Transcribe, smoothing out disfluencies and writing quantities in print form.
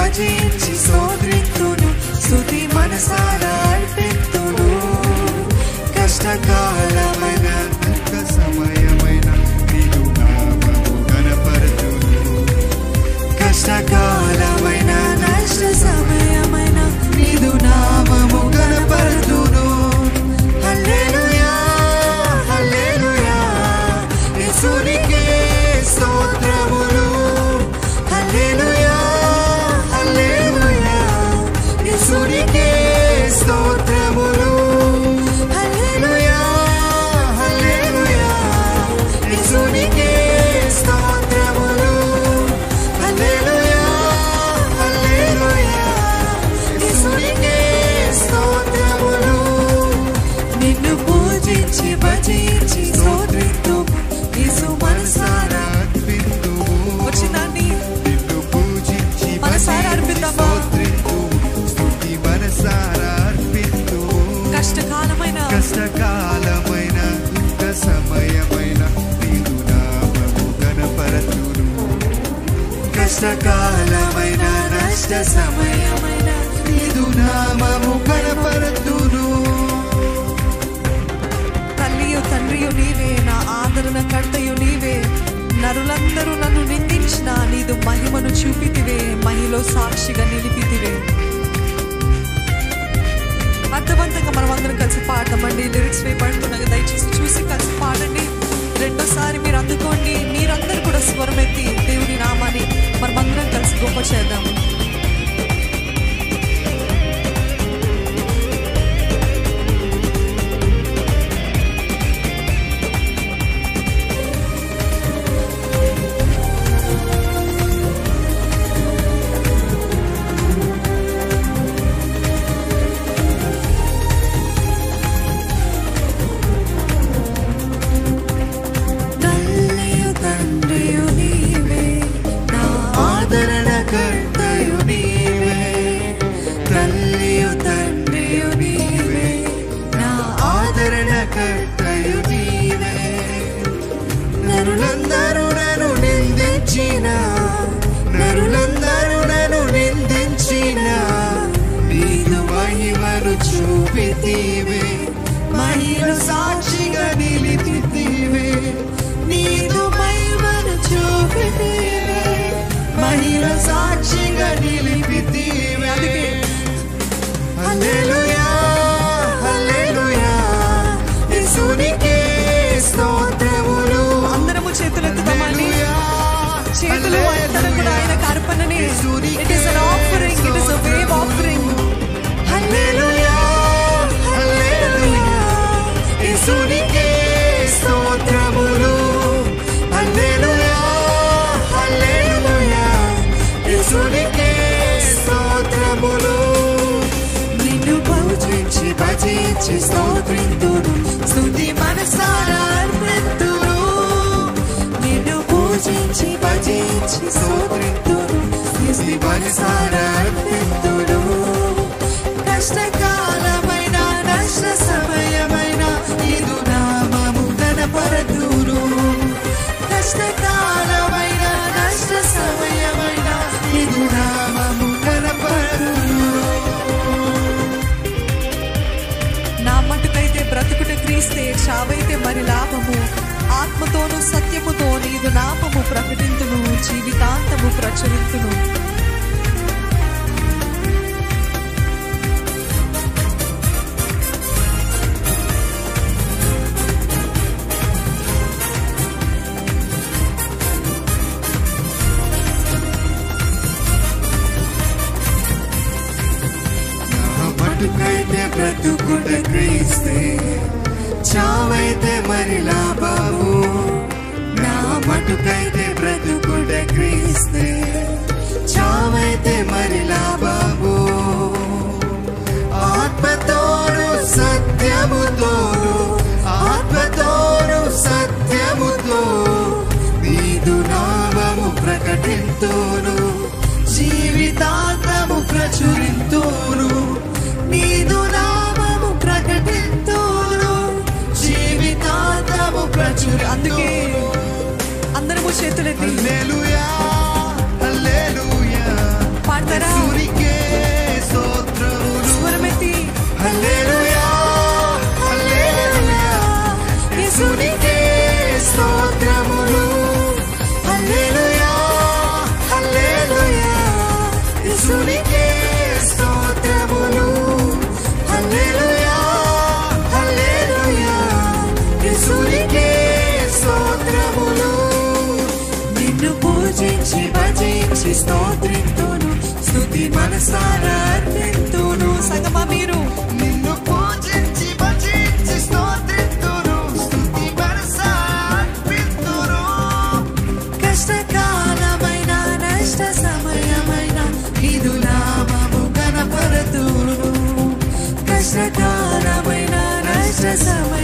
భజించి స్తోత్రింతును, స్తుతి మనసారా అర్పితును. కష్టకాలమైన దుఃఖ సమయమైన నీదు నామము ఘనపరతును. కష్టకాలమైన నష్ట సమయమైన నీదు నామము ఘనపరతును. హల్లెలూయా హల్లెలూయా యేసునికే స్తోత్రములు. హల్లెలూయా హల్లెలూయా యేసునికే స్తోత్రములు. హల్లెలూయా హల్లెలూయా యేసునికే స్తోత్రములు. హల్లెలూయా హల్లెలూయా యేసునికే స్తోత్రములు. నిన్ను పూజించి భజించి స్తోత్రిద్దుము, యేసు మనసారా అర్పిద్దుము. వచ్చిందండి, నిన్ను పూజించి మనసారా అర్పిద్దామా? స్తుతి మనసారా అర్పిద్దుము. కష్టకాలమైన దుఃఖ సమయమైన నీదు నామము ఘనపరతును. కష్టకాలమైన నష్ట సమయమైన నీదు నామము ఘనపరతును. తల్లియు తండ్రియు నీవే, నా ఆదరణ కర్తయు నీవే. నరులందరూ నన్ను నిందించిన నీదు మహిమను చూపితివే, మహిలో సాక్షిగా నిలిపితివే. అర్థవంతంగా మనం అందరం కలిసి పాడదామండి. లిరిక్స్ వేయబడుతున్నాయి, దయచేసి చూసి కలిసి పాడండి. రెండోసారి మీరు అందుకోండి. మీరందరూ కూడా స్వరమెత్తి దేవుని నామాన్ని మనమందరం కలిసి గొప్ప చేద్దాం. నరులందరూ నన్ను నిందించిన నీదు మహిమను చూపితివే, మహిమ సాక్షిగా నిలిపితివే. నీదు మహిమను చూపితివే, మహిమ సాక్షిగా నిలిపితివే. అందుకే హల్లెలూయా హల్లెలూయా యేసునికే స్తోత్రములు. అందరము చేతులెత్తుదామండి. చేతులు అందరూ కూడా ఆయనకు అర్పణనే. It is an offering, it is a wave offering. హల్లెలూయా హల్లెలూయా యేసునికే స్తోత్రములు. హల్లెలూయా హల్లెలూయా యేసునికే స్తోత్రములు. నిన్ను పూజించి భజించి స్తోత్రింతును, స్తుతి మనసారా అర్పితును. నిన్ను పూజించి భజించి స్తోత్రింతును, స్తుతి మనసారా అర్పితును. కష్టకాలమైన నష్ట సమయమైన నీదు నామము ఘనపరతును. కష్టకాలమైన నష్ట సమయమైన నీదు నామము ఘనపరతును. నా మటుకైతే బ్రతుకుట క్రీస్తే, చావైతే మరి లాభము. ఆత్మతోను సత్యముతో నీదు నామము ప్రకటింతును, జీవితాంతము ప్రచురింతును. నా మటుకైతే బ్రతుకుట క్రీస్తే, చావైతే మరి లాభము. నా మటుకైతే బ్రతుకుట క్రీస్తే, చావైతే మరి లాభము. ఆత్మతోను సత్యముతోను, ఆత్మతోను సత్యముతో నీదు నామము ప్రకటింతును, జీవితాంతము ప్రచురింతును. నీదు నామము ప్రకటింతును, జీవితాంతము ప్రచురి. అందుకే అందరము చేతులెత్తి హల్లెలూయా హల్లెలూయా పాడతారా? మనసారా అర్పింతును. సంగమా మీరు నిన్ను పూజించి భజించి స్తోత్రిద్దును, స్తుతి మనసారా అర్పింతును. కష్టకాలమైన నష్ట సమయమైన నీదు నామము కనపరతును. కష్టకాలమైన నష్ట సమయ